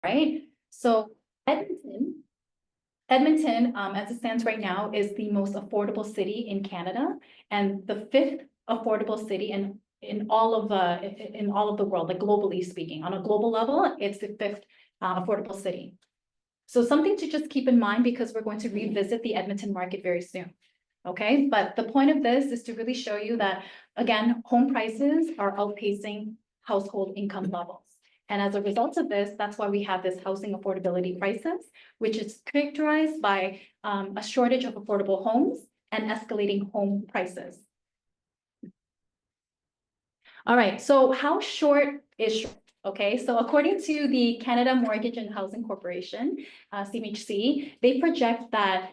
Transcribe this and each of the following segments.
right? So Edmonton, as it stands right now, is the most affordable city in Canada and the fifth affordable city in all of the world, like globally speaking. On a global level, it's the fifth affordable city. So something to just keep in mind because we're going to revisit the Edmonton market very soon. Okay, but the point of this is to really show you that, again, home prices are outpacing household income levels. And as a result of this, that's why we have this housing affordability crisis, which is characterized by a shortage of affordable homes and escalating home prices. All right, so how short is short? Okay, so according to the Canada Mortgage and Housing Corporation, CMHC, they project that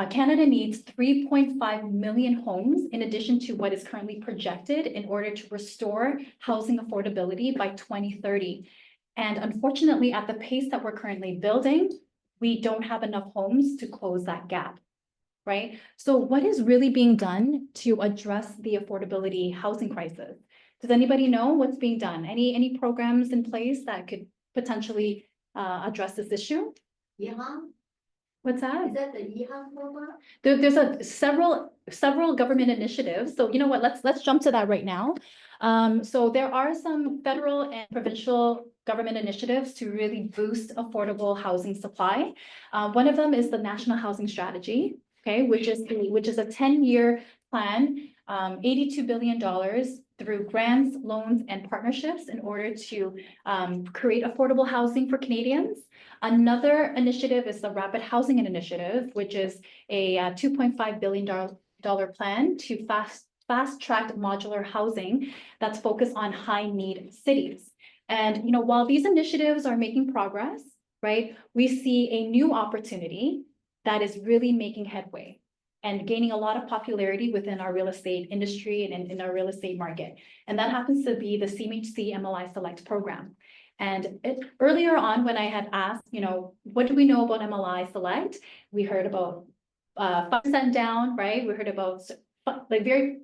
Canada needs 3.5 million homes in addition to what is currently projected in order to restore housing affordability by 2030. And unfortunately, at the pace that we're currently building, we don't have enough homes to close that gap, right? So what is really being done to address the affordability housing crisis? Does anybody know what's being done? Any programs in place that could potentially address this issue? Yeah. What's that? Is that the EHAM program? There's several government initiatives. So you know what, let's jump to that right now. So there are some federal and provincial government initiatives to really boost affordable housing supply. One of them is the National Housing Strategy, okay, which is a 10-year plan, $82 billion through grants, loans, and partnerships in order to create affordable housing for Canadians. Another initiative is the Rapid Housing Initiative, which is a $2.5 billion plan to fast-track modular housing that's focused on high-need cities. And you know, while these initiatives are making progress, right, we see a new opportunity that is really making headway and gaining a lot of popularity within our real estate industry and in our real estate market. And that happens to be the CMHC MLI Select program. And earlier on, when I had asked, you know, what do we know about MLI Select? We heard about 5% down, right? We heard about like very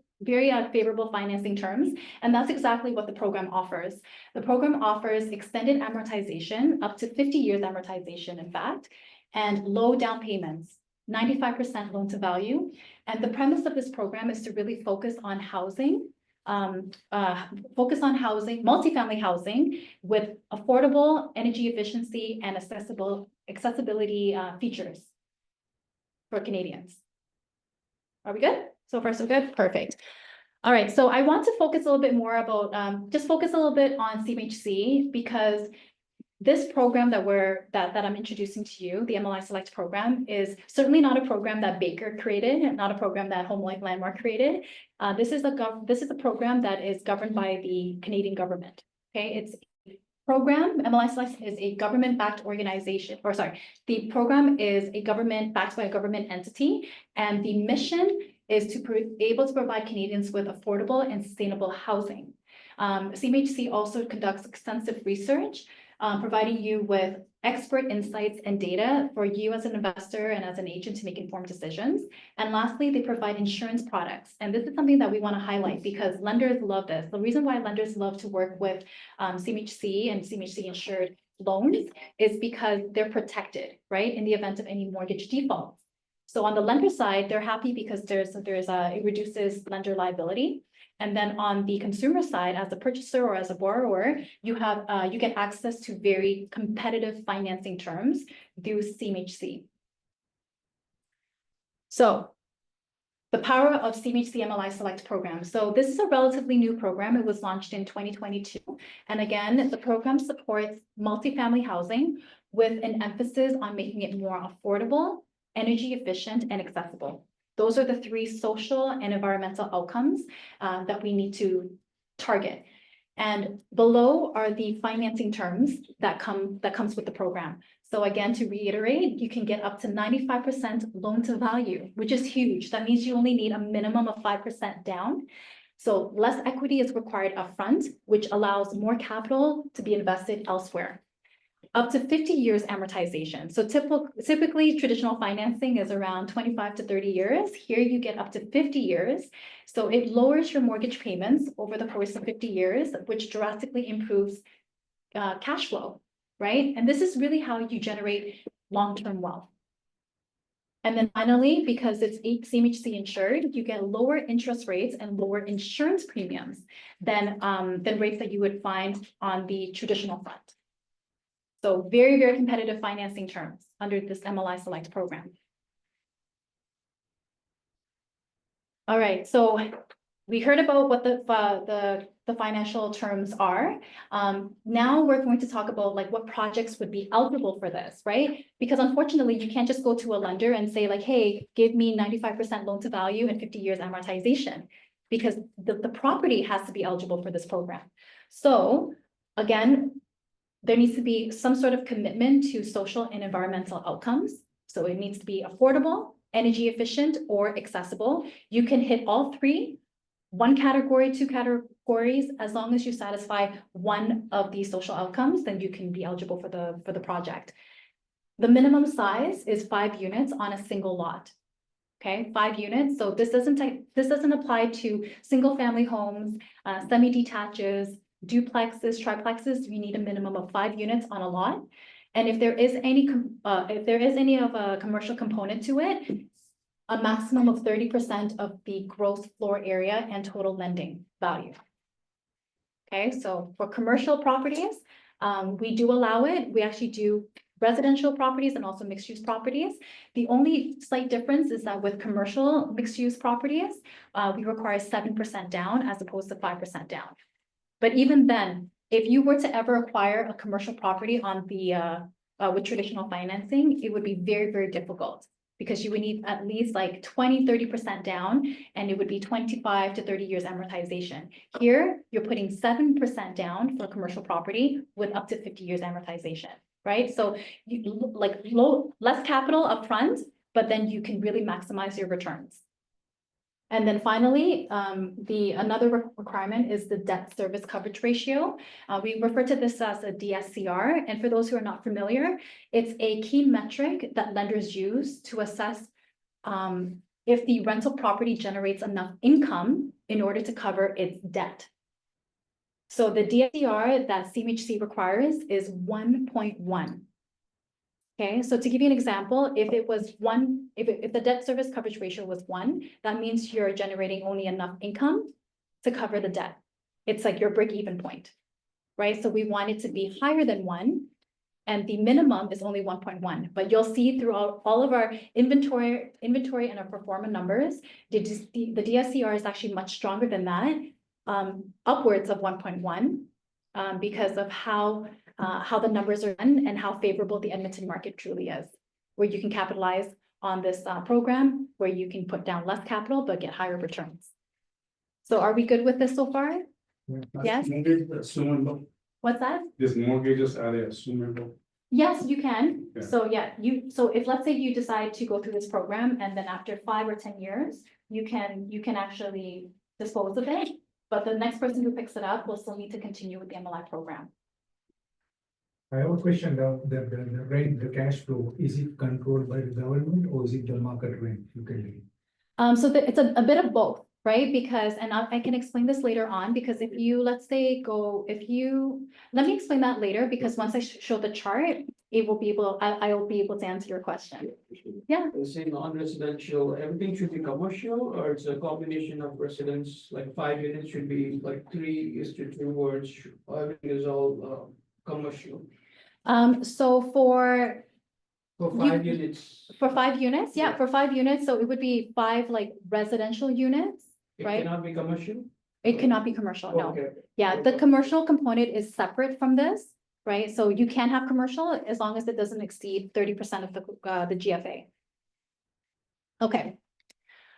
favorable financing terms. And that's exactly what the program offers. The program offers extended amortization, up to 50 years amortization, in fact, and low down payments. 95% loan to value. And the premise of this program is to really focus on housing, multifamily housing with affordable energy efficiency and accessibility features for Canadians. Are we good? So far, so good? Perfect. All right, so I want to focus a little bit more about, just focus a little bit on CMHC because this program that I'm introducing to you, the MLI Select program, is certainly not a program that Baker created, not a program that Home Life Landmark created. This is a program that is governed by the Canadian government. Okay, it's a program. MLI Select is a government-backed organization, or sorry, the program is a government backed by a government entity, and the mission is to be able to provide Canadians with affordable and sustainable housing. CMHC also conducts extensive research, providing you with expert insights and data for you as an investor and as an agent to make informed decisions. And lastly, they provide insurance products. And this is something that we want to highlight because lenders love this. The reason why lenders love to work with CMHC and CMHC insured loans is because they're protected, right, in the event of any mortgage defaults. So on the lender side, they're happy because it reduces lender liability. And then on the consumer side, as a purchaser or as a borrower, you get access to very competitive financing terms through CMHC. So the power of CMHC MLI Select program. So this is a relatively new program. It was launched in 2022. And again, the program supports multifamily housing with an emphasis on making it more affordable, energy efficient, and accessible. Those are the three social and environmental outcomes that we need to target. And below are the financing terms that comes with the program. So again, to reiterate, you can get up to 95% loan to value, which is huge. That means you only need a minimum of 5% down. So less equity is required upfront, which allows more capital to be invested elsewhere. Up to 50 years amortization. So typically traditional financing is around 25 to 30 years. Here you get up to 50 years. So it lowers your mortgage payments over the course of 50 years, which drastically improves cash flow, right? And this is really how you generate long-term wealth. And then finally, because it's CMHC insured, you get lower interest rates and lower insurance premiums than rates that you would find on the traditional front. So very, very competitive financing terms under this MLI Select program. All right, so we heard about what the financial terms are. Now we're going to talk about like what projects would be eligible for this, right? Because unfortunately, you can't just go to a lender and say like, hey, give me 95% loan to value and 50 years amortization, because the property has to be eligible for this program. So again, there needs to be some sort of commitment to social and environmental outcomes. So it needs to be affordable, energy efficient, or accessible. You can hit all three, one category, two categories, as long as you satisfy one of these social outcomes, then you can be eligible for the project. The minimum size is 5 units on a single lot. Okay, 5 units. So this doesn't apply to single family homes, semi-detaches, duplexes, triplexes. You need a minimum of 5 units on a lot. And if there is any of a commercial component to it, a maximum of 30% of the gross floor area and total lending value. Okay, so for commercial properties, we do allow it. We actually do residential properties and also mixed-use properties. The only slight difference is that with commercial mixed-use properties, we require 7% down as opposed to 5% down. But even then, if you were to ever acquire a commercial property on the with traditional financing, it would be very, very difficult, because you would need at least like 20–30% down, and it would be 25 to 30 years amortization. Here, you're putting 7% down for a commercial property with up to 50 years amortization, right? So you like less capital upfront, but then you can really maximize your returns. And then finally, another requirement is the debt service coverage ratio. We refer to this as a DSCR. And for those who are not familiar, it's a key metric that lenders use to assess if the rental property generates enough income in order to cover its debt. So the DSCR that CMHC requires is 1.1. Okay, so to give you an example, if it was 1, if the debt service coverage ratio was 1, that means you're generating only enough income to cover the debt. It's like your break-even point, right? So we want it to be higher than 1, and the minimum is only 1.1. But you'll see throughout all of our inventory and our pro forma numbers, the DSCR is actually much stronger than that, upwards of 1.1, because of how the numbers are done and how favorable the Edmonton market truly is, where you can capitalize on this program, where you can put down less capital but get higher returns. So are we good with this so far? Yes. Assumable. What's that? This mortgages, are they assumable? Yes, you can. Yeah. So yeah, so if let's say you decide to go through this program, and then after 5 or 10 years, you can actually dispose of it, but the next person who picks it up will still need to continue with the MLI program. I have a question. The rent, the cash flow, is it controlled by the government or is it the market rent you can do? So it's a bit of both, right? Because, and I can explain this later on, because if you, let's say, let me explain that later, because once I show the chart, it will be able, I will be able to answer your question. Yeah. Say non-residential, everything should be commercial, or it's a combination of residents, like 5 units should be like 3:2, words, everything is all commercial. So for 5 units. For 5 units, yeah, for 5 units, so it would be 5 like residential units, It right? cannot be commercial? It cannot be commercial, no. Okay. Yeah, the commercial component is separate from this, right? So you can have commercial as long as it doesn't exceed 30% of the GFA. Okay.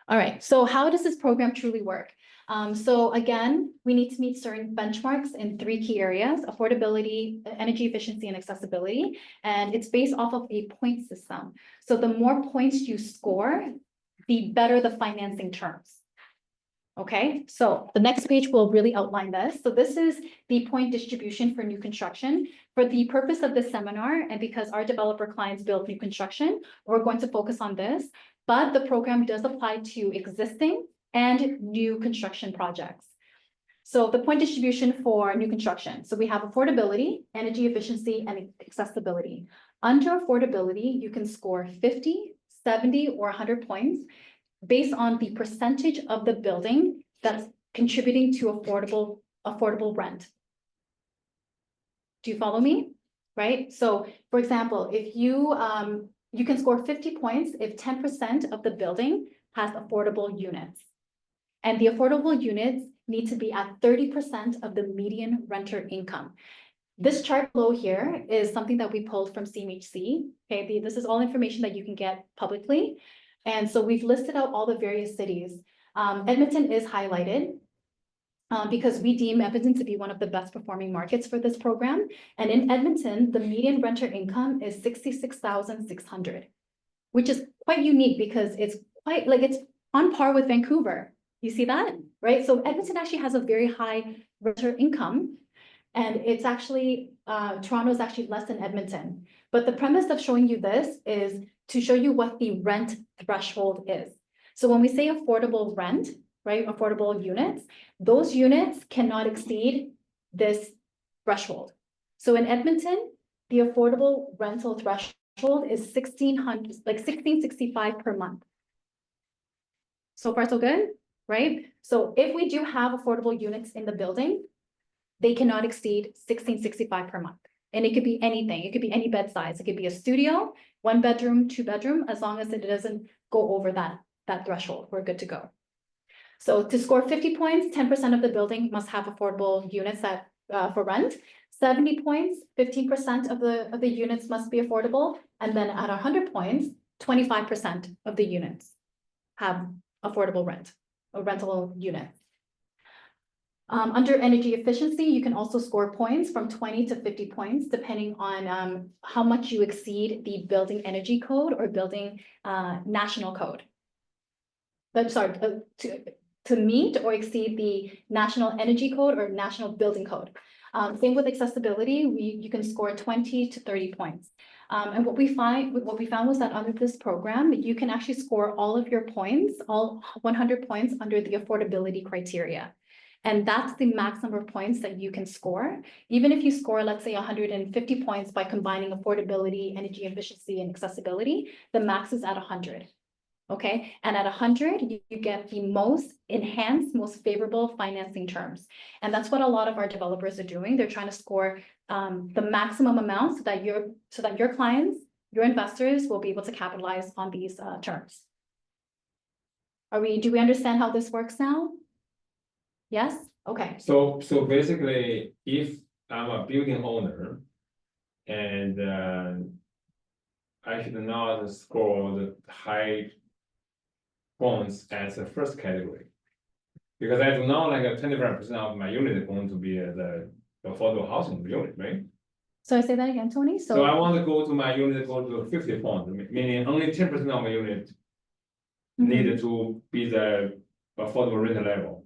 All right, so how does this program truly work? So again, we need to meet certain benchmarks in 3 key areas: affordability, energy efficiency, and accessibility. And it's based off of a point system. So the more points you score, the better the financing terms. Okay, so the next page will really outline this. So this is the point distribution for new construction. For the purpose of this seminar, and because our developer clients build new construction, we're going to focus on this, but the program does apply to existing and new construction projects. So the point distribution for new construction. So we have affordability, energy efficiency, and accessibility. Under affordability, you can score 50, 70, or 100 points based on the percentage of the building that's contributing to affordable rent. Do you follow me? Right? So for example, if you can score 50 points if 10% of the building has affordable units. And the affordable units need to be at 30% of the median renter income. This chart below here is something that we pulled from CMHC. Okay, this is all information that you can get publicly. And so we've listed out all the various cities. Edmonton is highlighted because we deem Edmonton to be one of the best performing markets for this program. And in Edmonton, the median renter income is 66,600, which is quite unique because it's quite like it's on par with Vancouver. You see that, right? So Edmonton actually has a very high renter income, and it's actually, Toronto is actually less than Edmonton. But the premise of showing you this is to show you what the rent threshold is. So when we say affordable rent, right, affordable units, those units cannot exceed this threshold. So in Edmonton, the affordable rental threshold is 1665 per month. So far, so good, right? So if we do have affordable units in the building, they cannot exceed 1665 per month. And it could be anything. It could be any bed size. It could be a studio, 1 bedroom, 2 bedroom, as long as it doesn't go over that threshold, we're good to go. So to score 50 points, 10% of the building must have affordable units that for rent. 70 points, 15% of the units must be affordable. And then at 100 points, 25% of the units have affordable rent or rental units. Under energy efficiency, you can also score points from 20 to 50 points, depending on how much you exceed the building energy code or building national code. But sorry, to meet or exceed the national energy code or national building code. Same with accessibility, you can score 20 to 30 points. And what we found was that under this program, you can actually score all of your points, all 100 points under the affordability criteria. And that's the max number of points that you can score. Even if you score, let's say 150 points by combining affordability, energy efficiency, and accessibility, the max is at 100. Okay, and at 100, you get the most enhanced, most favorable financing terms. And that's what a lot of our developers are doing. They're trying to score the maximum amount so that your clients, your investors will be able to capitalize on these terms. Do we understand how this works now? Yes? Okay. So basically, if I'm a building owner and I should not score the high points as the first category. Because I do not like 25% of my unit is going to be the affordable housing unit, right? So I say that again, Tony. So I want to go to my unit, go to 50 points, meaning only 10% of my unit needed to be the affordable rent level.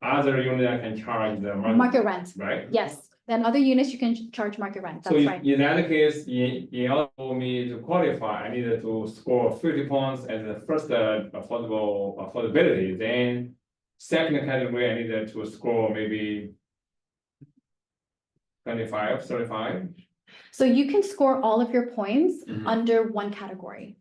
Other unit I can charge the market rent, right? Yes. Then other units you can charge market rent. That's so right. In that case, in order for me to qualify, I needed to score 50 points as the first affordability. Then second category, I needed to score maybe 25, 35. So you can score all of your points Mhm. under one category.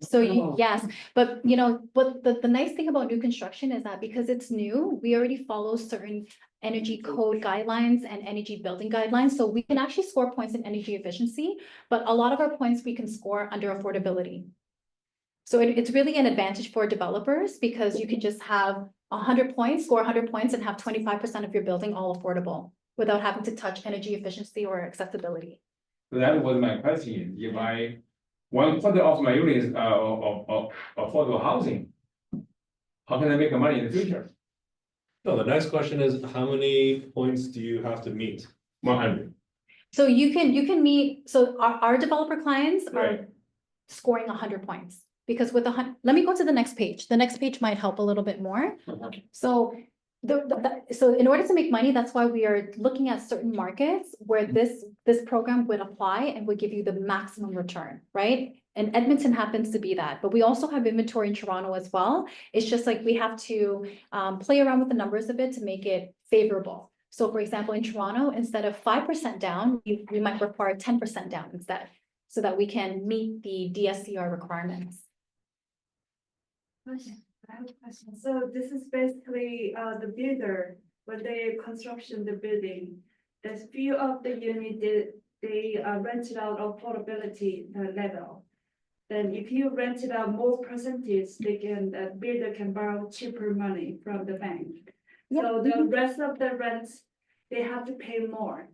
So yes, but you know, what the nice thing about new construction is that because it's new, we already follow certain energy code guidelines and energy building guidelines. So we can actually score points in energy efficiency, but a lot of our points we can score under affordability. So it's really an advantage for developers because you can just have 100 points, score 100 points and have 25% of your building all affordable without having to touch energy efficiency or accessibility. So that was my question. If I 1/4 of my unit is of affordable housing, how can I make money in the future? No, the next question is, how many points do you have to meet? 100. So you can meet, so our developer clients are Right. scoring 100 points. Because with let me go to the next page. The next page might help a little bit more. So So in order to make money, that's why we are looking at certain markets where this program would apply and would give you the maximum return, right? And Edmonton happens to be that, but we also have inventory in Toronto as well. It's just like we have to play around with the numbers a bit to make it favorable. So for example, in Toronto, instead of 5% down, we might require 10% down instead, so that we can meet the DSCR requirements. Question. I have a question. So this is basically the builder, when they construction the building, there's few of the unit they rented out affordability level. Then if you rent it out more percentage, the builder can borrow cheaper money from the bank. So the rest of the rents, they have to pay more,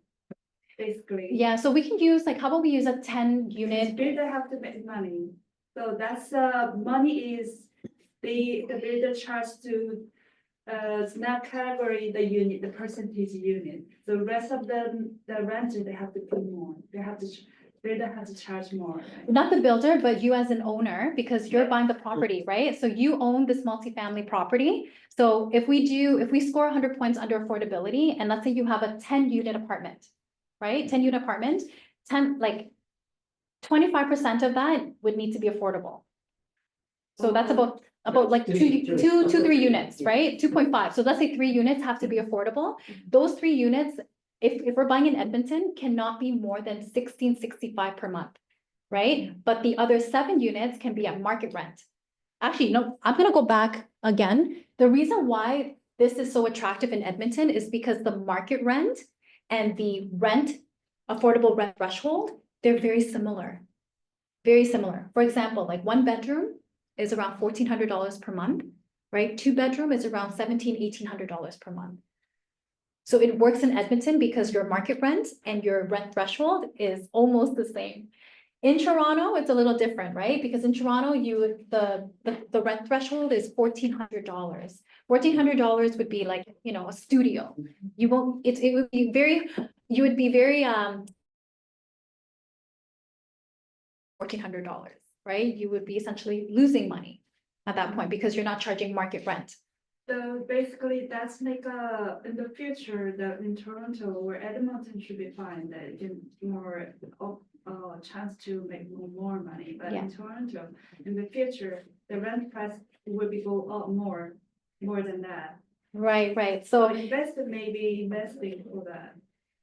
basically. Yeah, so we can use, like, how about we use a 10 The unit? builder have to make money. So that's money is the builder charge to snap category the unit, the percentage unit. The rest of the renter, they have to pay more. Builder has to charge more. Right? Not the builder, but you as an owner, because you're buying the property, right? So you own this multifamily property. So if we score 100 points under affordability, and let's say you have a 10 unit apartment, right? 10 unit apartment, 25% of that would need to be affordable. So that's about like three units, right? 2.5. So let's say 3 units have to be affordable. Those 3 units, if we're buying in Edmonton, cannot be more than 1665 per month, right? But the other 7 units can be at market rent. Actually, no, I'm gonna go back again. The reason why this is so attractive in Edmonton is because the market rent and the affordable rent threshold, they're very similar. Very similar. For example, like 1 bedroom is around $1,400 per month, right? 2 bedroom is around $1,800 per month. So it works in Edmonton because your market rent and your rent threshold is almost the same. In Toronto, it's a little different, right? Because in Toronto, the rent threshold is $1,400. $1,400 would be like, you know, a studio. You won't, it would be very, you would be very $1,400, right? You would be essentially losing money at that point because you're not charging market rent. So basically, that's like in the future that in Toronto or Edmonton should be fine, that you more chance to make more money. But in Toronto, in the future, the rent price will be go up more than that. Right. So So investor may be investing for that.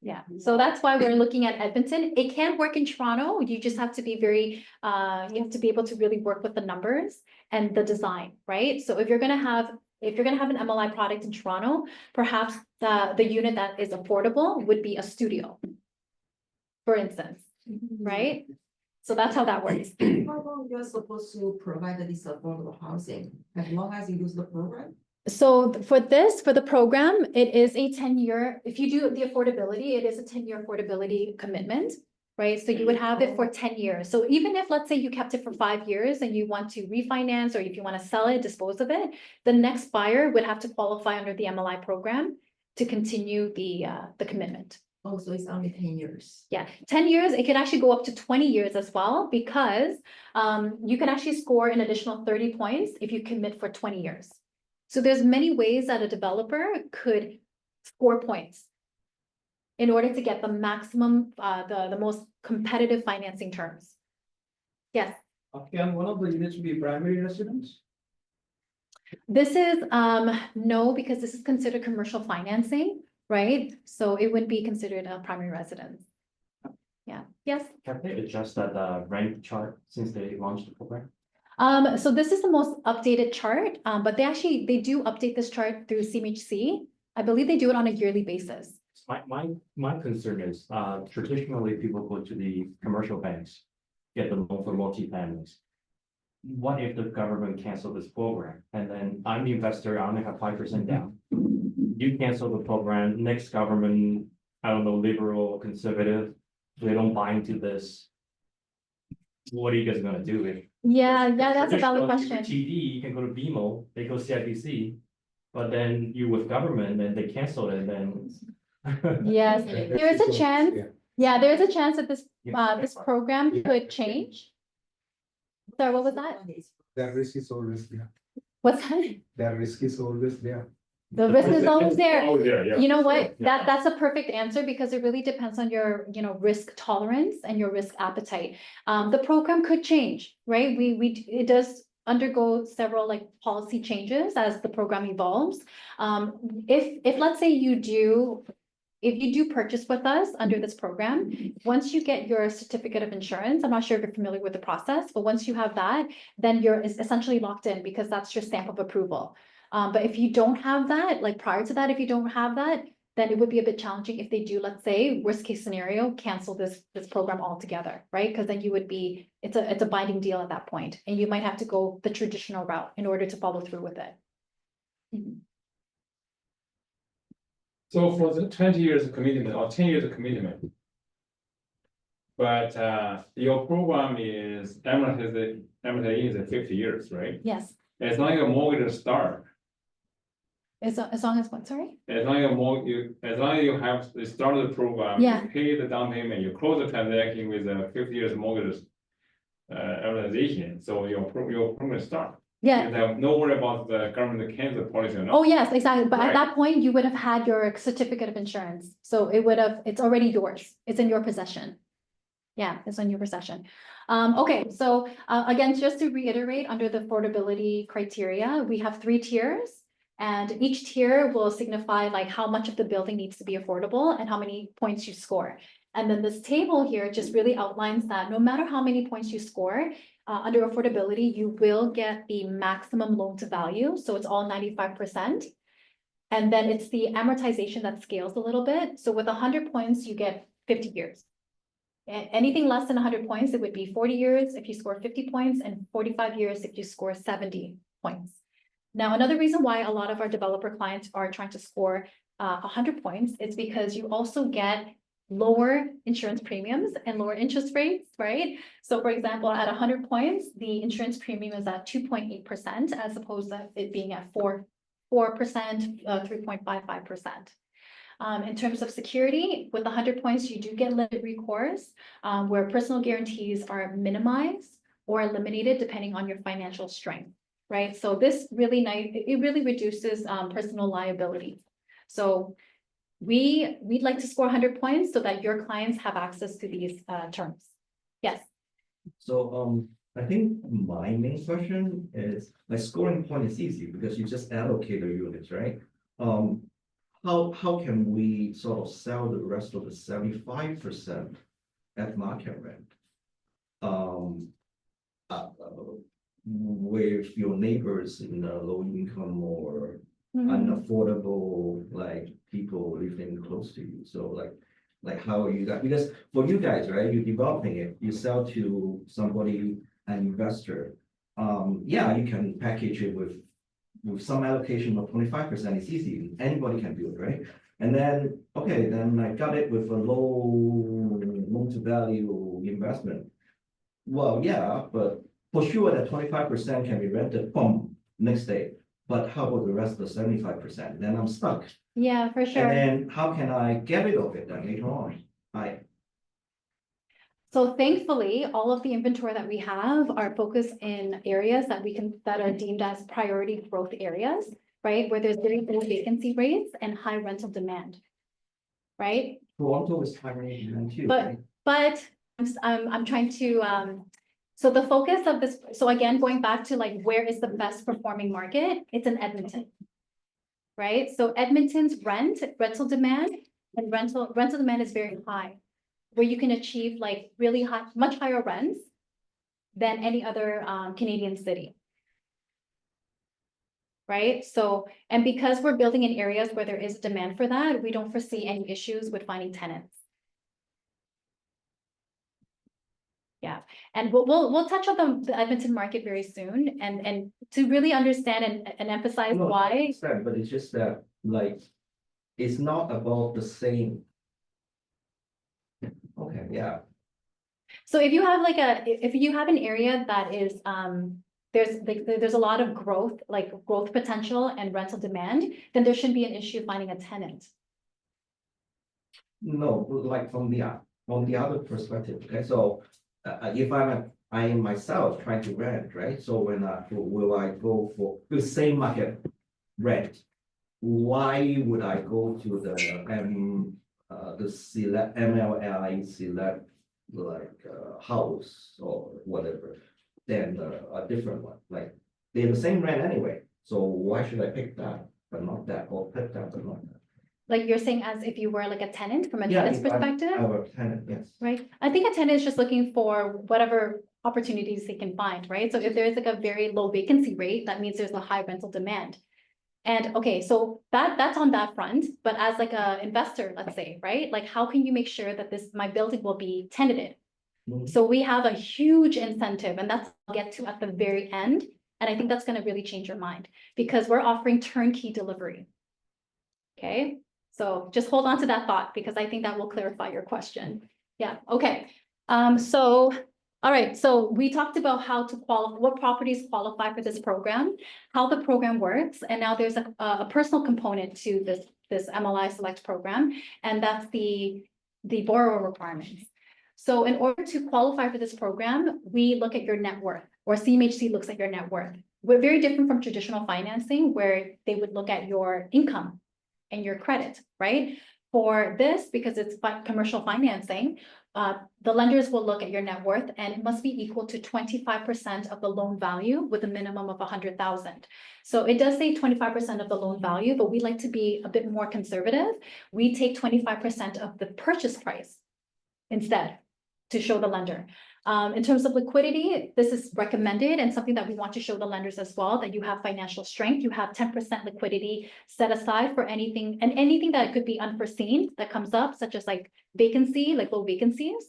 yeah, so that's why we're looking at Edmonton. It can work in Toronto. You just have to be very, you have to be able to really work with the numbers and the design, right? So if you're gonna have an MLI product in Toronto, perhaps the unit that is affordable would be a studio, for instance, right? So that's how that works. How long you're supposed to provide this affordable housing? As long as you use the program? So for the program, it is a 10-year, if you do the affordability, it is a 10-year affordability commitment, right? So you would have it for 10 years. So even if, let's say you kept it for 5 years and you want to refinance, or if you want to sell it, dispose of it, the next buyer would have to qualify under the MLI program to continue the commitment. Oh, so it's only 10 years. Yeah, 10 years, it could actually go up to 20 years as well, because you can actually score an additional 30 points if you commit for 20 years. So there's many ways that a developer could score points in order to get the maximum, the most competitive financing terms. Yes, Can one of the units be primary residence? this is, no, because this is considered commercial financing, right? So it wouldn't be considered a primary residence. Yeah, yes. Have they adjusted the rent chart since they launched the program? So this is the most updated chart, but they do update this chart through CMHC. I believe they do it on a yearly basis. My concern is, traditionally people go to the commercial banks, get the loan for multi-families. What if the government cancel this program? And then I'm the investor, I only have 5% down. You cancel the program, next government, I don't know, liberal, conservative, they don't buy into this. What are you guys gonna do if? Yeah, that's a valid Traditionally, question. for TD, you can go to BMO, they go CIBC, but then you with government and they cancel it, then. Yes, there is a chance. Yeah, there is a chance that this program could change. Sorry, what was that? That risk is always there. What's that? That risk is always there. The risk is always there. Oh, yeah. You know what? Yeah. That's a perfect answer because it really depends on your, risk tolerance and your risk appetite. The program could change, right? It does undergo several like policy changes as the program evolves. If let's say if you do purchase with us under this program, once you get your certificate of insurance, I'm not sure if you're familiar with the process, but once you have that, then you're essentially locked in because that's your stamp of approval. But if you don't have that, like prior to that, if you don't have that, then it would be a bit challenging if they do, let's say, worst case scenario, cancel this program altogether, right? Because then you would be, it's a binding deal at that point, and you might have to go the traditional route in order to follow through with it. Mhm. So for the 20 years of commitment or 10 years of commitment. But your program is amortizing is 50 years, right? Yes, As long as your mortgage start, as long as what, sorry? as long as you have started the program, Yeah. you pay the down payment, you close the transaction with a 50 years mortgage amortization, so your program start. Yeah. You have no worry about the government cancel policy or not. Oh, yes, exactly. But Right. at that point, you would have had your certificate of insurance. So it's already yours. It's in your possession. Yeah, it's in your possession. Okay, so again, just to reiterate, under the affordability criteria, we have 3 tiers. And each tier will signify like how much of the building needs to be affordable and how many points you score. And then this table here just really outlines that no matter how many points you score, under affordability, you will get the maximum loan to value. So it's all 95%. And then it's the amortization that scales a little bit. So with 100 points, you get 50 years. Anything less than 100 points, it would be 40 years if you score 50 points and 45 years if you score 70 points. Now, another reason why a lot of our developer clients are trying to score 100 points is because you also get lower insurance premiums and lower interest rates, right? So for example, at 100 points, the insurance premium is at 2.8% as opposed to it being at 4%, 3.55%. In terms of security, with 100 points, you do get limited recourse, where personal guarantees are minimized or eliminated depending on your financial strength, right? So this really reduces personal liability. So we'd like to score 100 points so that your clients have access to these terms. Yes. So, I think my main question is, like, scoring point is easy because you just allocate the units, right? How can we sort of sell the rest of the 75% at market rent? With your neighbors in a low income or unaffordable, like people living close to you, so like how are you guys, because for you guys, right, you're developing it, you sell to somebody, an investor. Yeah, you can package it with some allocation of 25%, it's easy, anybody can do it, right? And then, okay, then I got it with a loan to value investment. Well, yeah, but for sure that 25% can be rented from next day. But how about the rest of the 75%? Then I'm stuck. Yeah, for sure. And then how can I get rid of it then later on? So thankfully, all of the inventory that we have are focused in areas that are deemed as priority growth areas, right? Where there's very low vacancy rates and high rental demand, right? Toronto is high demand too, But, right? but I'm trying to, so the focus of this, so again, going back to like, where is the best performing market? It's in Edmonton, right? So Edmonton's rental demand and rental demand is very high, where you can achieve like really high, much higher rents than any other Canadian city. Right? So, and because we're building in areas where there is demand for that, we don't foresee any issues with finding tenants. Yeah, and we'll touch on the Edmonton market very soon and to really understand and emphasize No, I why. understand, but it's just that, like, it's not about the same. Okay, yeah. So if you have like if you have an area that is there's a lot of growth, like growth potential and rental demand, then there shouldn't be an issue finding a tenant. No, like from the other perspective, okay, so if I am myself trying to rent, right? So will I go for the same market rent? why would I go to the select MLI select like house or whatever than a different one? Like they're the same rent anyway, so why should I pick that but not that, or pick that but not that? Like you're saying as if you were like a tenant from a Yeah, tenant's if I'm- perspective? Our tenant, yes. Right, I think a tenant is just looking for whatever opportunities they can find, right? So if there's like a very low vacancy rate, that means there's a high rental demand. And okay, so that's on that front, but as like a investor, let's say, right? Like how can you make sure that my building will be tenanted? Mhm. So we have a huge incentive, and that's I'll get to at the very end. And I think that's gonna really change your mind because we're offering turnkey delivery. Okay, so just hold on to that thought because I think that will clarify your question. Yeah, okay. So, all right, so we talked about how to qualify, what properties qualify for this program, how the program works, and now there's a personal component to this MLI Select program, and that's the borrower requirements. So in order to qualify for this program, we look at your net worth, or CMHC looks at your net worth. We're very different from traditional financing where they would look at your income and your credit, right? For this, because it's commercial financing, the lenders will look at your net worth and it must be equal to 25% of the loan value with a minimum of 100,000. So it does say 25% of the loan value, but we like to be a bit more conservative. We take 25% of the purchase price instead to show the lender. In terms of liquidity, this is recommended and something that we want to show the lenders as well, that you have financial strength, you have 10% liquidity set aside for anything and anything that could be unforeseen that comes up, such as like vacancy, like low vacancies.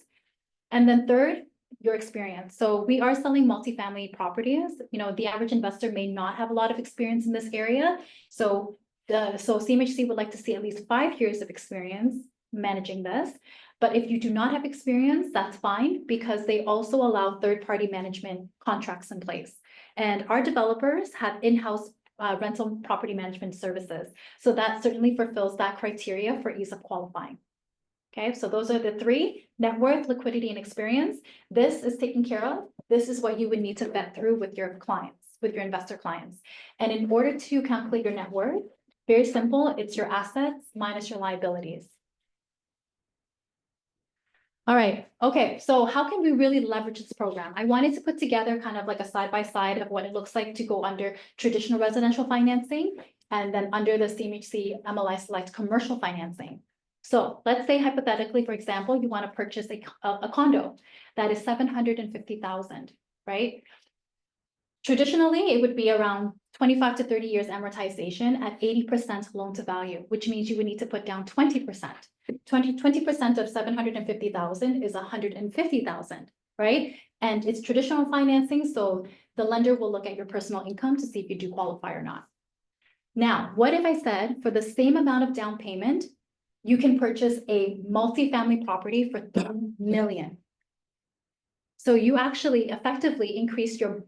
And then third, your experience. So we are selling multifamily properties. You know, the average investor may not have a lot of experience in this area. So CMHC would like to see at least 5 years of experience managing this. But if you do not have experience, that's fine because they also allow third-party management contracts in place. And our developers have in-house rental property management services. So that certainly fulfills that criteria for ease of qualifying. Okay, so those are the 3: net worth, liquidity, and experience. This is taken care of. This is what you would need to vet through with your clients, with your investor clients. And in order to calculate your net worth, very simple, it's your assets minus your liabilities. All right, okay, so how can we really leverage this program? I wanted to put together kind of like a side-by-side of what it looks like to go under traditional residential financing and then under the CMHC MLI Select commercial financing. So let's say hypothetically, for example, you want to purchase a condo that is 750,000, right? Traditionally, it would be around 25 to 30 years amortization at 80% loan to value, which means you would need to put down 20%. 20% of 750,000 is 150,000, right? And it's traditional financing, so the lender will look at your personal income to see if you do qualify or not. Now, what if I said for the same amount of down payment, you can purchase a multifamily property for 3 million? So you actually effectively increase your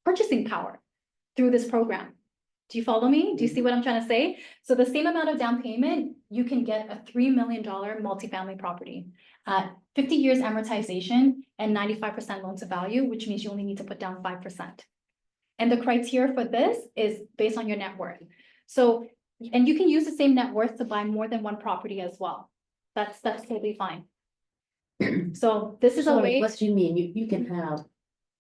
purchasing power through this program. Do you follow me? Do you see what I'm trying to say? So the same amount of down payment, you can get a $3 million multifamily property at 50 years amortization and 95% loan to value, which means you only need to put down 5%. And the criteria for this is based on your net worth. So, and you can use the same net worth to buy more than one property as well. That's totally fine. So this is a Sorry, way. what do you mean? You can have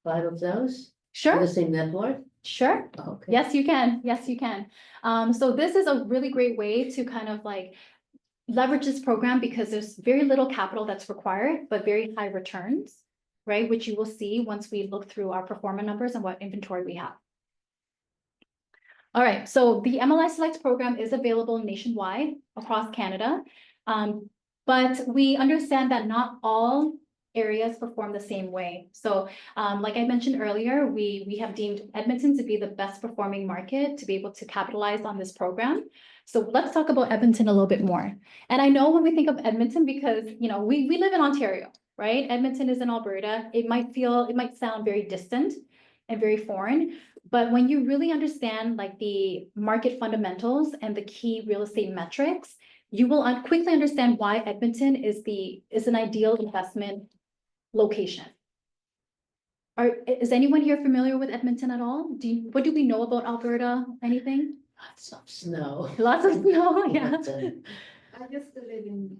5 of those? Sure. The same net worth? Sure. Okay. Yes, you can. Yes, you can. So this is a really great way to kind of like leverage this program because there's very little capital that's required, but very high returns, right? Which you will see once we look through our pro forma numbers and what inventory we have. All right, so the MLI Select program is available nationwide across Canada. But we understand that not all areas perform the same way. So like I mentioned earlier, we have deemed Edmonton to be the best performing market to be able to capitalize on this program. So let's talk about Edmonton a little bit more. And I know when we think of Edmonton, because you know we live in Ontario, right? Edmonton is in Alberta. It might sound very distant and very foreign, but when you really understand like the market fundamentals and the key real estate metrics, you will quickly understand why Edmonton is an ideal investment location. Is anyone here familiar with Edmonton at all? What do we know about Alberta? Anything? Lots of snow. Lots of snow, yeah. I used to live in,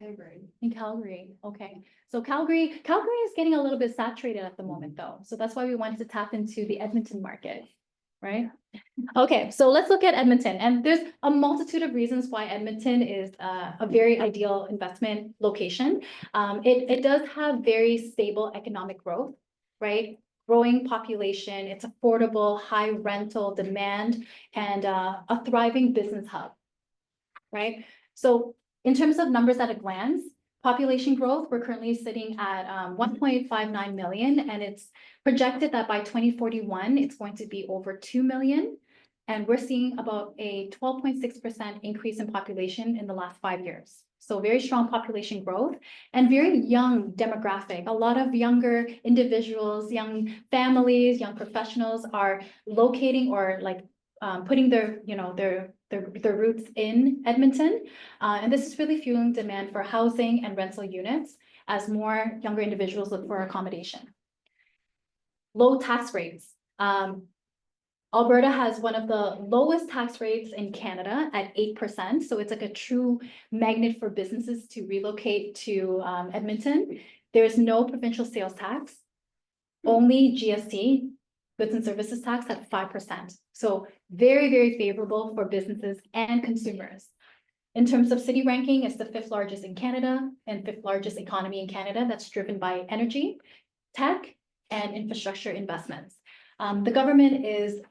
Calgary. In Calgary, okay. So Calgary is getting a little bit saturated at the moment though. So that's why we wanted to tap into the Edmonton market, right? Okay, so let's look at Edmonton, and there's a multitude of reasons why Edmonton is a very ideal investment location. It does have very stable economic growth, right? Growing population, it's affordable, high rental demand, and a thriving business hub, right? So in terms of numbers at a glance, population growth, we're currently sitting at 1.59 million, and it's projected that by 2041, it's going to be over 2 million. And we're seeing about a 12.6% increase in population in the last 5 years. So very strong population growth and very young demographic. A lot of younger individuals, young families, young professionals are locating or like putting their, you know, their roots in Edmonton. And this is really fueling demand for housing and rental units as more younger individuals look for accommodation. Low tax rates. Alberta has one of the lowest tax rates in Canada at 8%. So it's like a true magnet for businesses to relocate to Edmonton. There's no provincial sales tax, only GST, goods and services tax at 5%. So very, very favorable for businesses and consumers. In terms of city ranking, it's the 5th largest in Canada and 5th largest economy in Canada that's driven by energy, tech, and infrastructure investments. The government is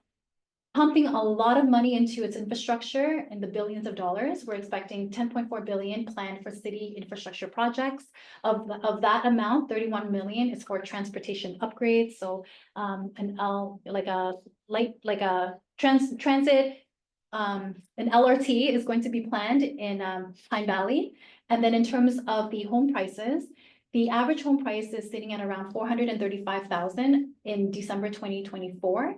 pumping a lot of money into its infrastructure in the billions of dollars. We're expecting 10.4 billion planned for city infrastructure projects. Of that amount, 31 million is for transportation upgrades. So transit, an LRT is going to be planned in Pine Valley. And then in terms of the home prices, the average home price is sitting at around 435,000 in December 2024.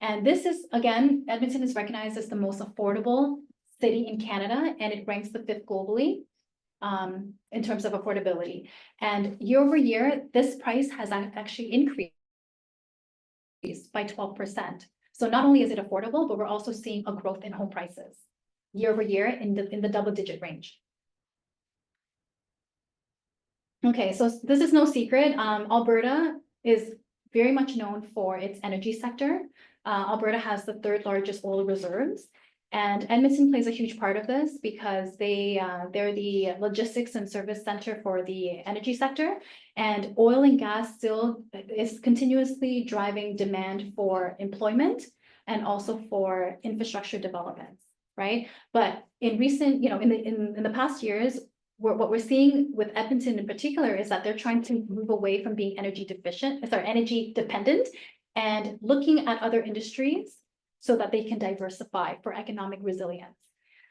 And this is, again, Edmonton is recognized as the most affordable city in Canada, and it ranks the 5th globally in terms of affordability. And year over year, this price has actually increased by 12%. So not only is it affordable, but we're also seeing a growth in home prices year over year in the double-digit range. Okay, so this is no secret. Alberta is very much known for its energy sector. Alberta has the 3rd largest oil reserves, and Edmonton plays a huge part of this because they're the logistics and service center for the energy sector, and oil and gas still is continuously driving demand for employment and also for infrastructure developments, right? But in recent, in the past years, what we're seeing with Edmonton in particular is that they're trying to move away from being energy dependent, and looking at other industries so that they can diversify for economic resilience.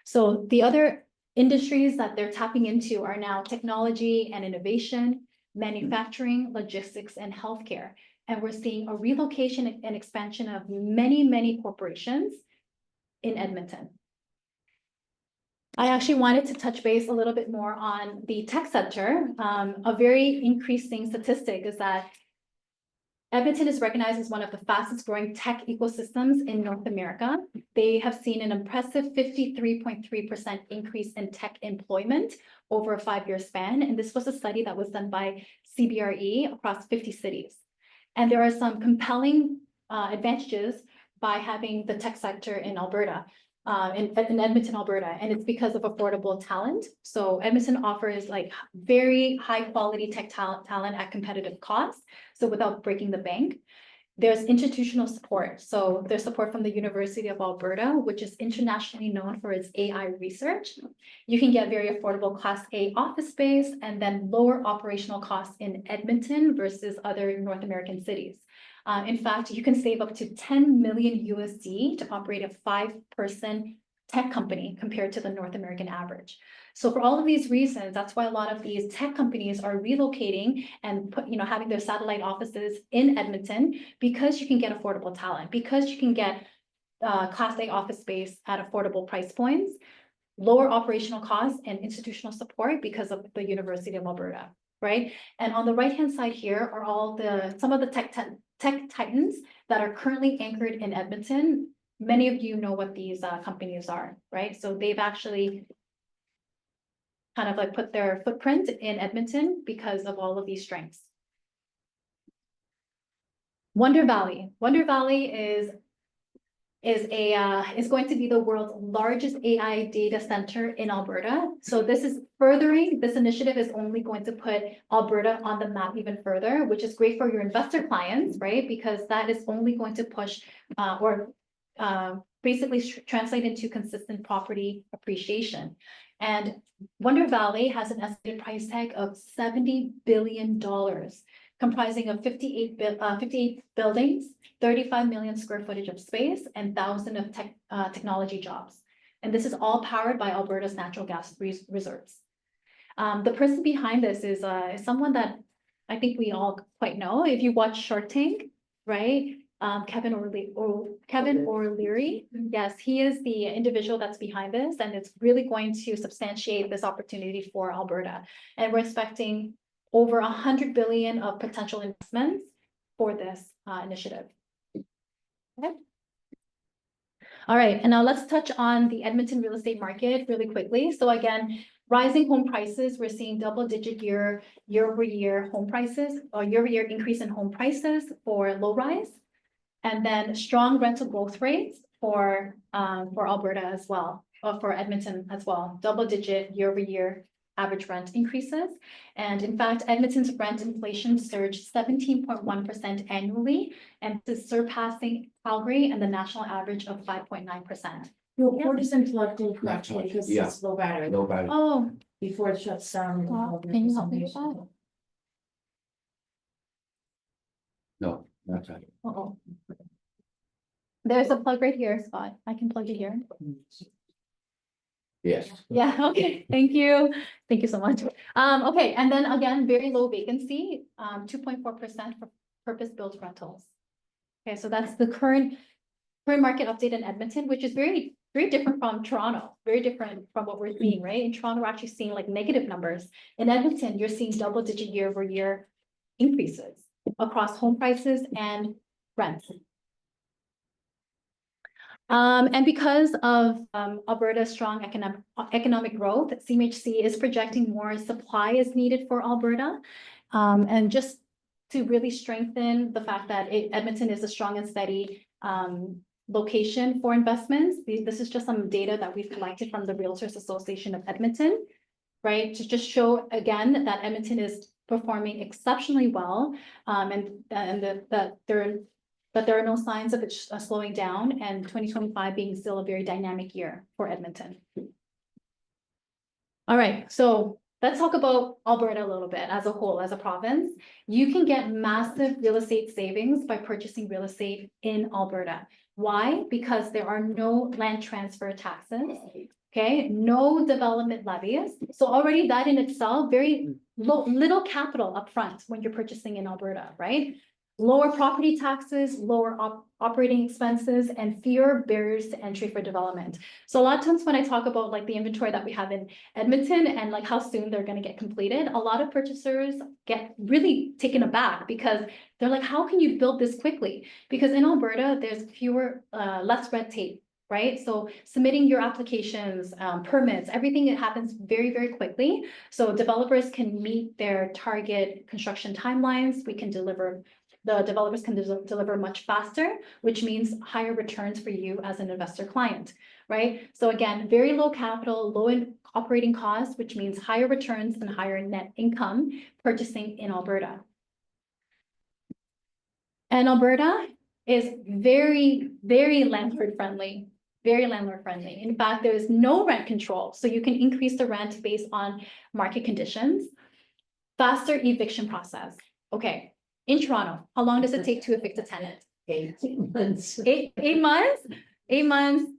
So the other industries that they're tapping into are now technology and innovation, manufacturing, logistics, and healthcare. And we're seeing a relocation and expansion of many, many corporations in Edmonton. I actually wanted to touch base a little bit more on the tech sector. A very increasing statistic is that Edmonton is recognized as one of the fastest growing tech ecosystems in North America. They have seen an impressive 53.3% increase in tech employment over a 5-year span. And this was a study that was done by CBRE across 50 cities. And there are some compelling advantages by having the tech sector in Alberta. In Edmonton, Alberta, and it's because of affordable talent. So Edmonton offers like very high quality tech talent at competitive costs. So without breaking the bank. There's institutional support. So there's support from the University of Alberta, which is internationally known for its AI research. You can get very affordable Class A office space and then lower operational costs in Edmonton versus other North American cities. In fact, you can save up to 10 million USD to operate a 5-person tech company compared to the North American average. So for all of these reasons, that's why a lot of these tech companies are relocating and having their satellite offices in Edmonton, because you can get affordable talent, because you can get Class A office space at affordable price points, lower operational costs and institutional support because of the University of Alberta, right? And on the right-hand side here are some of the tech titans that are currently anchored in Edmonton. many of you know what these companies are, right? So they've actually kind of like put their footprint in Edmonton because of all of these strengths. Wonder Valley. Wonder Valley is going to be the world's largest AI data center in Alberta. So this initiative is only going to put Alberta on the map even further, which is great for your investor clients, right? Because that is only going to push basically translate into consistent property appreciation. And Wonder Valley has an estimated price tag of $70 billion, comprising of 58 buildings, 35 million square footage of space, and thousands of technology jobs. And this is all powered by Alberta's natural gas reserves. The person behind this is someone that I think we all quite know. If you watch Shark Tank, right? Kevin O'Leary. Yes, he is the individual that's behind this, and it's really going to substantiate this opportunity for Alberta. And we're expecting over 100 billion of potential investments for this initiative. Okay. All right, and now let's touch on the Edmonton real estate market really quickly. So again, rising home prices, we're seeing double-digit year-over-year home prices, or year-over-year increase in home prices for low rise, and then strong rental growth rates for Alberta as well, or for Edmonton as well, double-digit year-over-year average rent increases. And in fact, Edmonton's rent inflation surged 17.1% annually, and is surpassing Calgary and the national average of 5.9%. Your port isn't plugged in correctly because Yeah. it's low battery. No bad. Oh, Before it shuts down. can you help me with that? No, that's right. Uh-oh. There's a plug right here, Scott. I can plug it here. Yes. Yeah, okay, thank you. Thank you so much. Okay, and then again, very low vacancy, 2.4% for purpose-built rentals. Okay, so that's the current market update in Edmonton, which is very, very different from Toronto, very different from what we're seeing, right? In Toronto, we're actually seeing like negative numbers. In Edmonton, you're seeing double-digit year-over-year increases across home prices and rents. And because of Alberta's strong economic growth, CMHC is projecting more supply is needed for Alberta. And just to really strengthen the fact that Edmonton is a strong and steady location for investments. This is just some data that we've collected from the Realtors Association of Edmonton, right? To just show again that Edmonton is performing exceptionally well, and that there are no signs of it slowing down, and 2025 being still a very dynamic year for Edmonton. All right, so let's talk about Alberta a little bit as a whole, as a province. You can get massive real estate savings by purchasing real estate in Alberta. Why? Because there are no land transfer taxes, okay? No development levies. So already that in itself, very little capital upfront when you're purchasing in Alberta, right? Lower property taxes, lower operating expenses, and fewer barriers to entry for development. So a lot of times when I talk about like the inventory that we have in Edmonton and like how soon they're going to get completed, a lot of purchasers get really taken aback because they're like, how can you build this quickly? Because in Alberta, there's less red tape, right? So submitting your applications, permits, everything, it happens very, very quickly. So developers can meet their target construction timelines. The developers can deliver much faster, which means higher returns for you as an investor client, right? So again, very low capital, low operating costs, which means higher returns and higher net income purchasing in Alberta. And Alberta is very, very landlord friendly, very landlord friendly. In fact, there is no rent control, so you can increase the rent based on market conditions. Faster eviction process. Okay. In Toronto, how long does it take to evict a tenant? 18 months. 8 months, 8 months,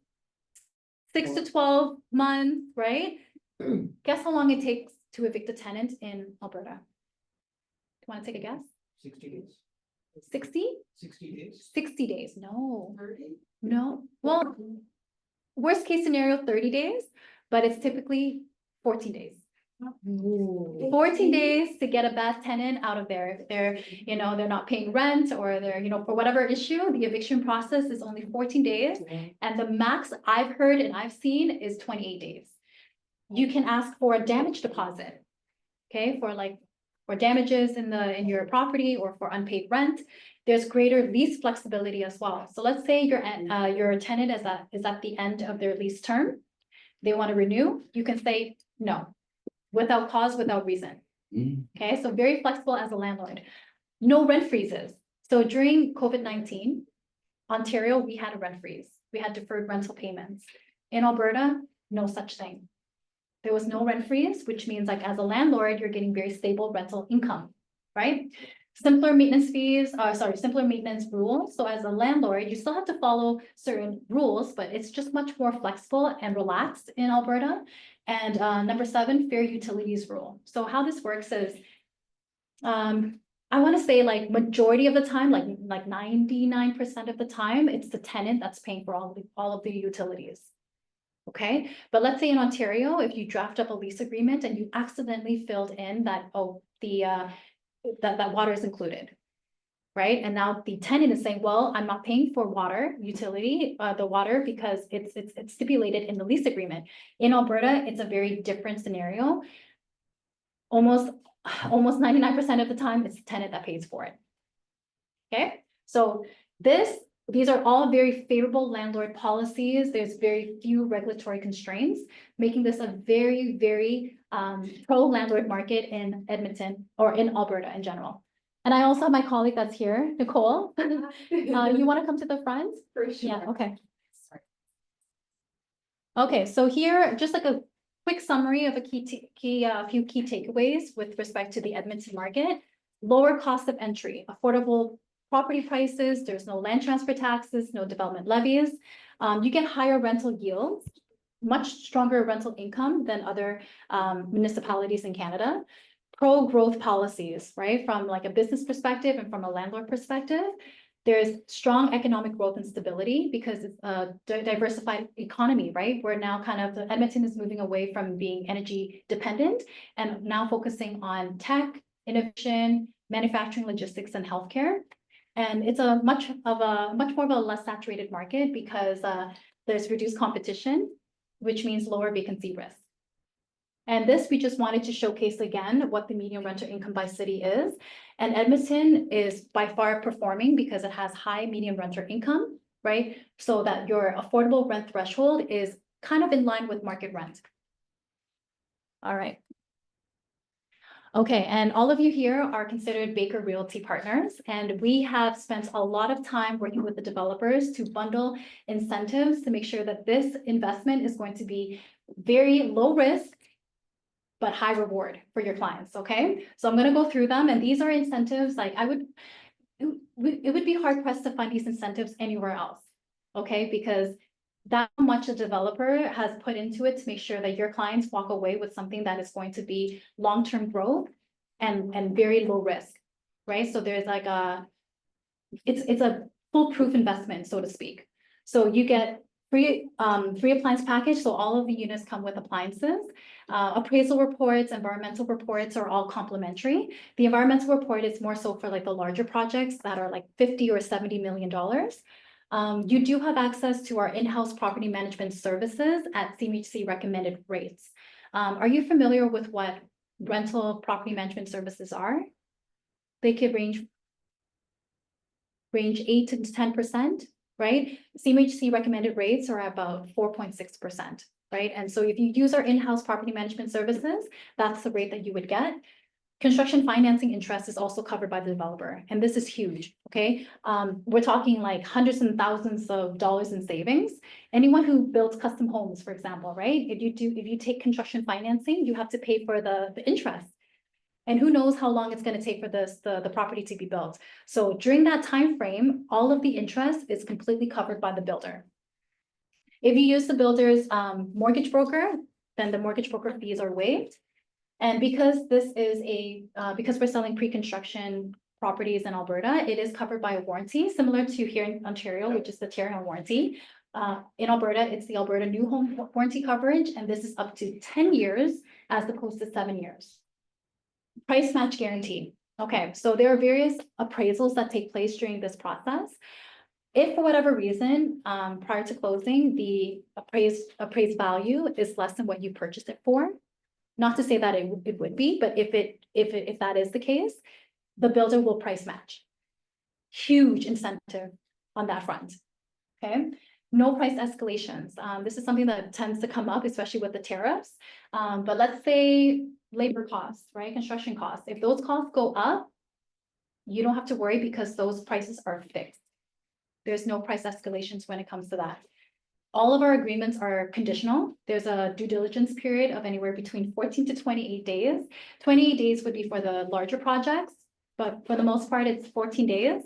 6 to 12 months, right? Guess how long it takes to evict a tenant in Alberta? Do you want to take a guess? 60 days. 60? 60 days. 60 days, no, 30? no. Well, worst case scenario, 30 days, but it's typically 14 days. 14 days to get a bad tenant out of there. If they're, they're not paying rent or they're, for whatever issue, the eviction process is only 14 days. And the max I've heard and I've seen is 28 days. You can ask for a damage deposit. Okay, for damages in your property or for unpaid rent. There's greater lease flexibility as well. So let's say your tenant is at the end of their lease term. They want to renew, you can say no, without cause, without reason. Okay, so very flexible as a landlord. No rent freezes. So during COVID-19, Ontario, we had a rent freeze. We had deferred rental payments. In Alberta, no such thing. There was no rent freeze, which means like as a landlord, you're getting very stable rental income, right? Simpler maintenance rules. So as a landlord, you still have to follow certain rules, but it's just much more flexible and relaxed in Alberta. And number 7, fair utilities rule. So how this works is, I want to say like majority of the time, like 99% of the time, it's the tenant that's paying for all of the utilities. Okay, but let's say in Ontario, if you draft up a lease agreement and you accidentally filled in that, that water is included, right? And now the tenant is saying, well, I'm not paying for water utility, the water because it's stipulated in the lease agreement. In Alberta, it's a very different scenario. Almost 99% of the time, it's the tenant that pays for it. Okay, so these are all very favorable landlord policies. There's very few regulatory constraints, making this a very, very pro-landlord market in Edmonton or in Alberta in general. And I also have my colleague that's here, Nicole. You want to come to the front? For sure. Yeah, okay. Okay, so here, just like a quick summary of a few key takeaways with respect to the Edmonton market. Lower cost of entry, affordable property prices, there's no land transfer taxes, no development levies. You get higher rental yields, much stronger rental income than other municipalities in Canada. Pro-growth policies, right? From like a business perspective and from a landlord perspective, there's strong economic growth and stability because it's a diversified economy, right? Where now Edmonton is moving away from being energy dependent and now focusing on tech, innovation, manufacturing, logistics, and healthcare. And it's a much more of a less saturated market because there's reduced competition, which means lower vacancy risk. And this, we just wanted to showcase again what the median renter income by city is. And Edmonton is by far performing because it has high median renter income, right? So that your affordable rent threshold is kind of in line with market rent. All right. Okay, and all of you here are considered Baker Realty partners, and we have spent a lot of time working with the developers to bundle incentives to make sure that this investment is going to be very low risk, but high reward for your clients, okay? So I'm gonna go through them, and these are incentives, like it would be hard pressed to find these incentives anywhere else, okay? Because that much a developer has put into it to make sure that your clients walk away with something that is going to be long-term growth and very low risk, right? So there's like it's a foolproof investment, so to speak. So you get free appliance package. So all of the units come with appliances. Appraisal reports, environmental reports are all complimentary. The environmental report is more so for like the larger projects that are like $50 or $70 million. You do have access to our in-house property management services at CMHC recommended rates. Are you familiar with what rental property management services are? They could range 8 to 10%, right? CMHC recommended rates are about 4.6%, right? And so if you use our in-house property management services, that's the rate that you would get. Construction financing interest is also covered by the developer, and this is huge, okay? We're talking like hundreds and thousands of dollars in savings. Anyone who builds custom homes, for example, right? If you take construction financing, you have to pay for the interest. And who knows how long it's going to take for the property to be built. So during that time frame, all of the interest is completely covered by the builder. If you use the builder's mortgage broker, then the mortgage broker fees are waived. And because this is because we're selling pre-construction properties in Alberta, it is covered by a warranty, similar to here in Ontario, which is the tear warranty. In Alberta, it's the Alberta New Home Warranty Coverage, and this is up to 10 years as opposed to 7 years. Price match guarantee. Okay, so there are various appraisals that take place during this process. If for whatever reason, prior to closing, the appraised value is less than what you purchased it for, not to say that it would be, but if that is the case, the builder will price match. Huge incentive on that front. Okay, no price escalations. This is something that tends to come up, especially with the tariffs. But let's say labor costs, right? Construction costs. If those costs go up, you don't have to worry because those prices are fixed. There's no price escalations when it comes to that. All of our agreements are conditional. There's a due diligence period of anywhere between 14 to 28 days. 28 days would be for the larger projects, but for the most part, it's 14 days.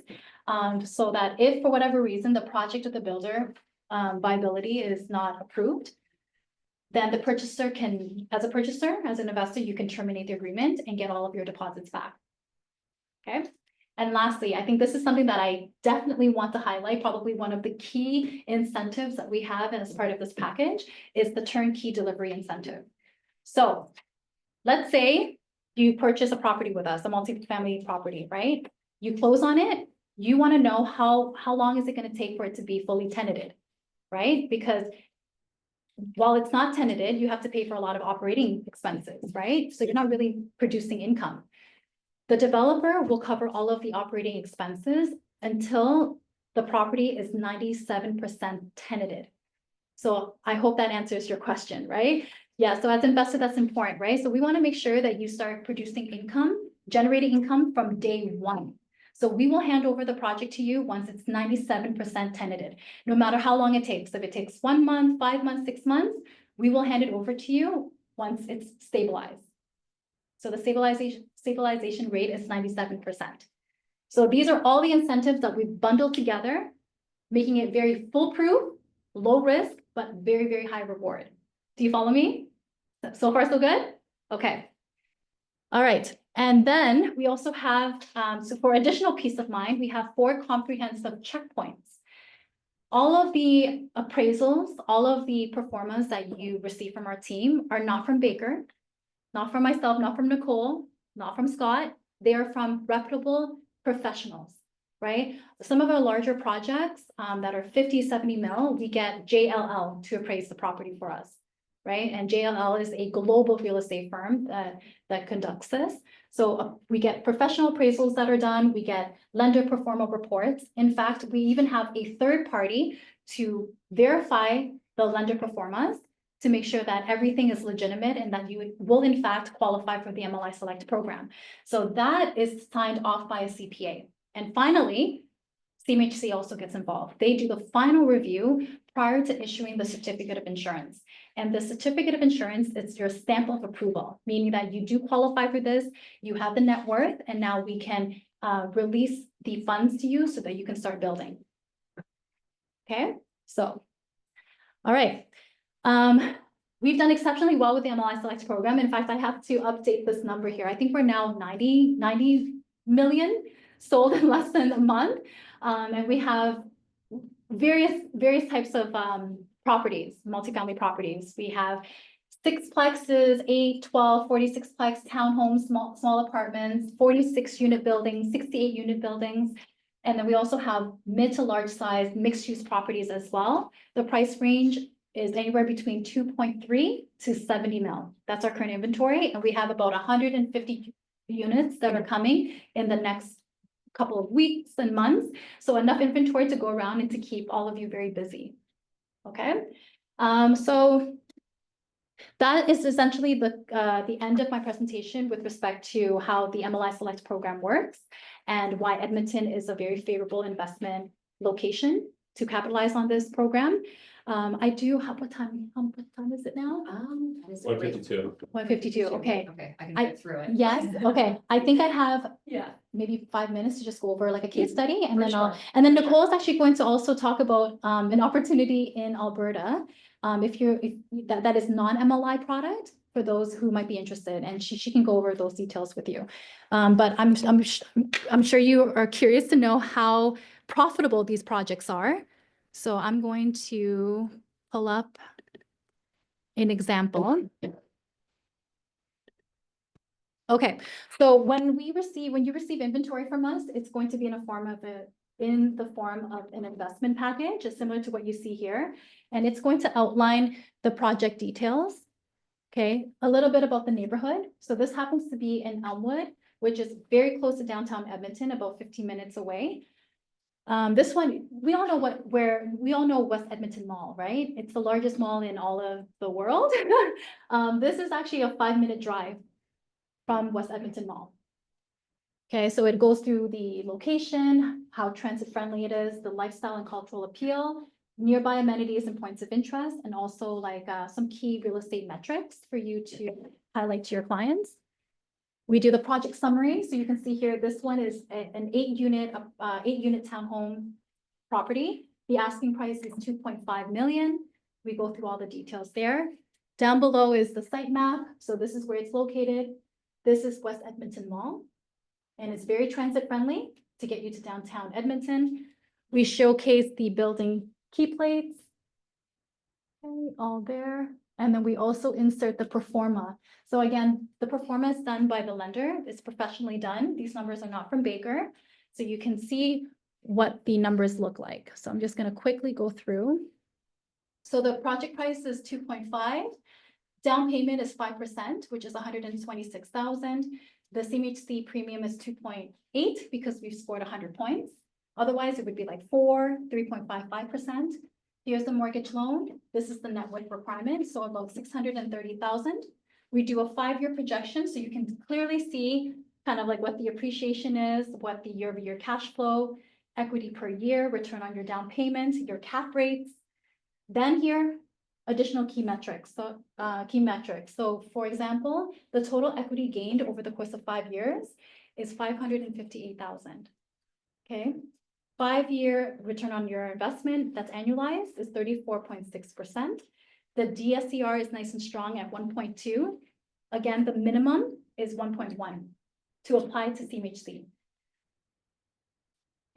So that if for whatever reason, the project of the builder viability is not approved, then the purchaser can, as an investor, you can terminate the agreement and get all of your deposits back. Okay. And lastly, I think this is something that I definitely want to highlight. Probably one of the key incentives that we have as part of this package is the turnkey delivery incentive. So let's say you purchase a property with us, a multifamily property, right? You close on it. You want to know how long is it going to take for it to be fully tenanted, right? Because while it's not tenanted, you have to pay for a lot of operating expenses, right? So you're not really producing income. The developer will cover all of the operating expenses until the property is 97% tenanted. So I hope that answers your question, right? Yeah, so as an investor, that's important, right? So we want to make sure that you start producing income, generating income from day one. So we will hand over the project to you once it's 97% tenanted, no matter how long it takes. If it takes 1 month, 5 months, 6 months, we will hand it over to you once it's stabilized. So the stabilization rate is 97%. So these are all the incentives that we've bundled together, making it very foolproof, low risk, but very, very high reward. Do you follow me? So far, so good? Okay. All right. And then we also have, so for additional peace of mind, we have 4 comprehensive checkpoints. All of the appraisals, all of the performance that you receive from our team are not from Baker, not from myself, not from Nicole, not from Scott. They are from reputable professionals, right? Some of our larger projects that are 50, 70 mil, we get JLL to appraise the property for us, right? And JLL is a global real estate firm that conducts this. So we get professional appraisals that are done. We get lender pro forma reports. In fact, we even have a third party to verify the lender pro formas to make sure that everything is legitimate and that you will in fact qualify for the MLI Select program. So that is signed off by a CPA. And finally, CMHC also gets involved. They do the final review prior to issuing the certificate of insurance. And the certificate of insurance is your stamp of approval, meaning that you do qualify for this, you have the net worth, and now we can release the funds to you so that you can start building. Okay, so, all right. We've done exceptionally well with the MLI Select program. In fact, I have to update this number here. I think we're now 90 million sold in less than a month. And we have various types of properties, multifamily properties. We have 6 plexes, 8, 12, 46 plex townhomes, small apartments, 46 unit buildings, 68 unit buildings. And then we also have mid to large size mixed use properties as well. The price range is anywhere between 2.3 to 70 mil. That's our current inventory. And we have about 150 units that are coming in the next couple of weeks and months. So enough inventory to go around and to keep all of you very busy. Okay. So that is essentially the end of my presentation with respect to how the MLI Select program works and why Edmonton is a very favorable investment location to capitalize on this program. I do have, what time is it now? 152. 1:52, okay. Okay, I can I- get through it. Yes, okay. I think I have Yeah. maybe 5 minutes to just go over like a case study and For then sure. and then Nicole is actually going to also talk about an opportunity in Alberta. If that is non-MLI product for those who might be interested, and she can go over those details with you. But I'm sure you are curious to know how profitable these projects are. So I'm going to pull up an example. Okay, so when you receive inventory from us, it's going to be in the form of an investment package, just similar to what you see here. And it's going to outline the project details. Okay, a little bit about the neighborhood. So this happens to be in Elmwood, which is very close to downtown Edmonton, about 15 minutes away. This one, we all know West Edmonton Mall, right? It's the largest mall in all of the world. This is actually a 5-minute drive from West Edmonton Mall. Okay, so it goes through the location, how transit friendly it is, the lifestyle and cultural appeal, nearby amenities and points of interest, and also like some key real estate metrics for you to highlight to your clients. We do the project summary. So you can see here, this one is an 8-unit townhome property. The asking price is 2.5 million. We go through all the details there. Down below is the site map. So this is where it's located. This is West Edmonton Mall, and it's very transit friendly to get you to downtown Edmonton. We showcase the building key plates. Okay, all there. And then we also insert the pro forma. So again, the pro forma is done by the lender. It's professionally done. These numbers are not from Baker. So you can see what the numbers look like. So I'm just going to quickly go through. So the project price is 2.5. Down payment is 5%, which is 126,000. The CMHC premium is 2.8 because we've scored 100 points. Otherwise, it would be like 3.55%. Here's the mortgage loan. This is the net worth requirement, so about 630,000. We do a 5-year projection, so you can clearly see kind of like what the appreciation is, what the year-over-year cash flow, equity per year, return on your down payment, your cap rates. Then here, additional key metrics. So for example, the total equity gained over the course of 5 years is 558,000. Okay. 5-year return on your investment that's annualized is 34.6%. The DSCR is nice and strong at 1.2. Again, the minimum is 1.1 to apply to CMHC.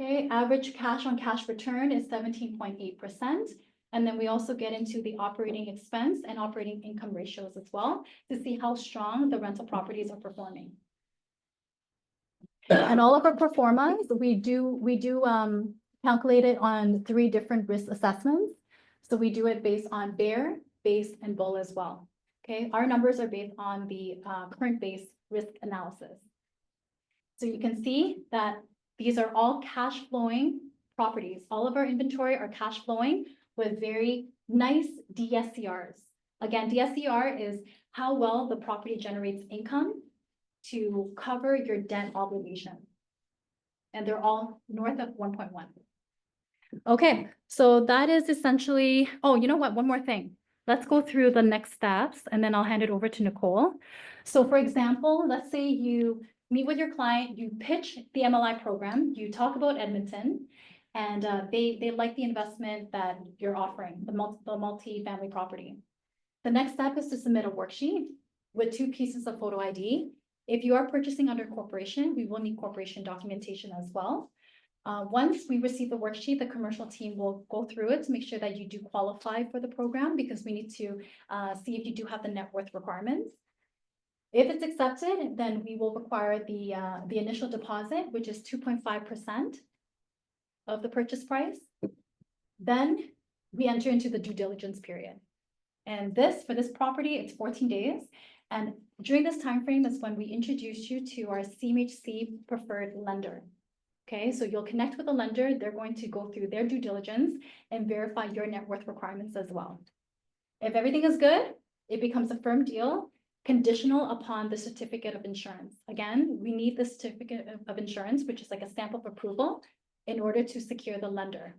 Okay, average cash on cash return is 17.8%. And then we also get into the operating expense and operating income ratios as well to see how strong the rental properties are performing. And all of our performance, we do calculate it on 3 different risk assessments. So we do it based on bear, base, and bull as well. Okay, our numbers are based on the current base risk analysis. So you can see that these are all cash flowing properties. All of our inventory are cash flowing with very nice DSCRs. Again, DSCR is how well the property generates income to cover your debt obligation. And they're all north of 1.1. Okay, so that is essentially, oh, you know what, one more thing. Let's go through the next steps and then I'll hand it over to Nicole. So for example, let's say you meet with your client, you pitch the MLI program, you talk about Edmonton, and they like the investment that you're offering, the multi-family property. The next step is to submit a worksheet with 2 pieces of photo ID. If you are purchasing under corporation, we will need corporation documentation as well. Once we receive the worksheet, the commercial team will go through it to make sure that you do qualify for the program because we need to see if you do have the net worth requirements. If it's accepted, then we will require the initial deposit, which is 2.5% of the purchase price. Then we enter into the due diligence period. And for this property, it's 14 days. And during this time frame is when we introduce you to our CMHC preferred lender. Okay, so you'll connect with a lender. They're going to go through their due diligence and verify your net worth requirements as well. If everything is good, it becomes a firm deal, conditional upon the certificate of insurance. Again, we need the certificate of insurance, which is like a stamp of approval, in order to secure the lender.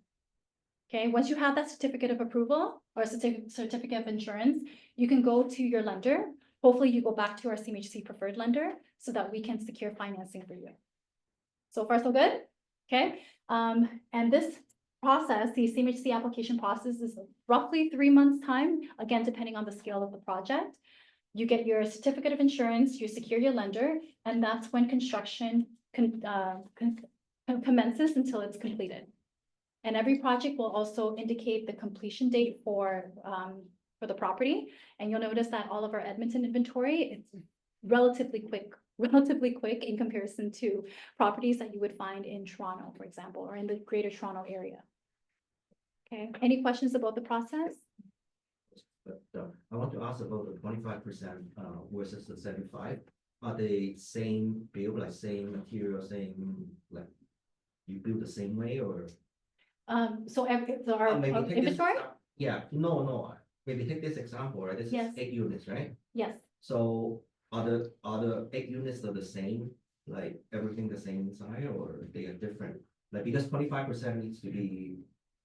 Okay, once you have that certificate of approval or certificate of insurance, you can go to your lender. Hopefully you go back to our CMHC preferred lender so that we can secure financing for you. So far, so good. Okay, and this process, the CMHC application process, is roughly 3 months time, again, depending on the scale of the project. You get your certificate of insurance, you secure your lender, and that's when construction commences until it's completed. And every project will also indicate the completion date for the property. And you'll notice that all of our Edmonton inventory, it's relatively quick relatively quick in comparison to properties that you would find in Toronto, for example, or in the greater Toronto area. Okay, any questions about the process? But I want to ask about the 25% versus the 75. Are they same build, like same material, same like you build the same way or? So our Maybe take this inventory? Yeah, no. Maybe take this example, right? This is Yes. 8 units, right? Yes, So are the 8 units are the same, like everything the same inside, or they are different? Like because 25% needs to be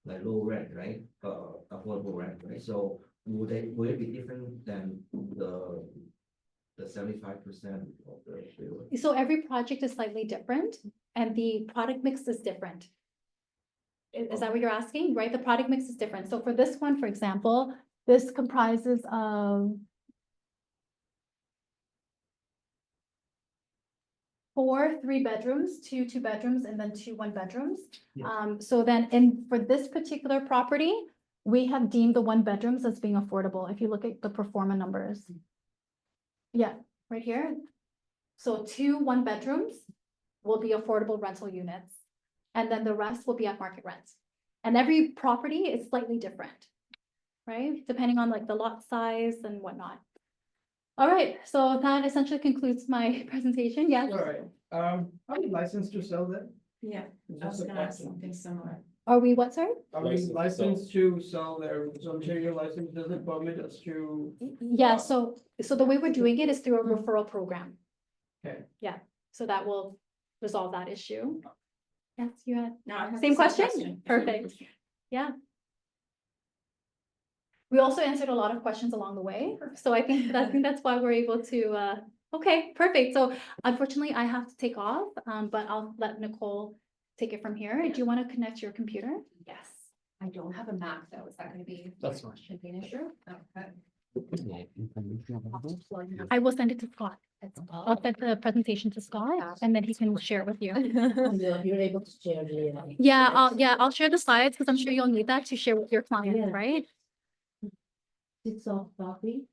like low rent, right? Affordable rent, right? So would it be different than the 75% of the building? so every project is slightly different and the product mix is different. Is that what you're asking, right? The product mix is different. So for this one, for example, this comprises of 4 3-bedrooms, 2 2-bedrooms, and then 2 1-bedrooms. Yeah. So then for this particular property, we have deemed the 1-bedrooms as being affordable. If you look at the pro forma numbers. Yeah, right here. So 2 1-bedrooms will be affordable rental units. And then the rest will be at market rent. And every property is slightly different, right? Depending on like the lot size and whatnot. All right, so that essentially concludes my presentation. Yes. All right, are we licensed to sell that? Yeah, Is I was this a gonna ask question? something similar. Are we what, sorry? Are we Licensed to licensed to sell there? Is Ontario license, does it permit us to? Yeah, so the way we're doing it is through a referral program. Okay. Yeah, so that will resolve that issue. Yes, you had, No, I have the same question? Perfect. Yeah. We also answered a lot of questions along the way, so I think that's why we're able to, okay, perfect. So unfortunately, I have to take off, but I'll let Nicole take it from here. Do you want to connect your computer? Yes, I don't have a Mac though, is that gonna be? That's fine. Should be an issue? Okay. I will send it to Scott. I'll send the presentation to Scott and then he can share it with you. You're able to share the. Yeah, I'll share the slides because I'm sure you'll need that to share with your client, Yeah. right? It's soft copy.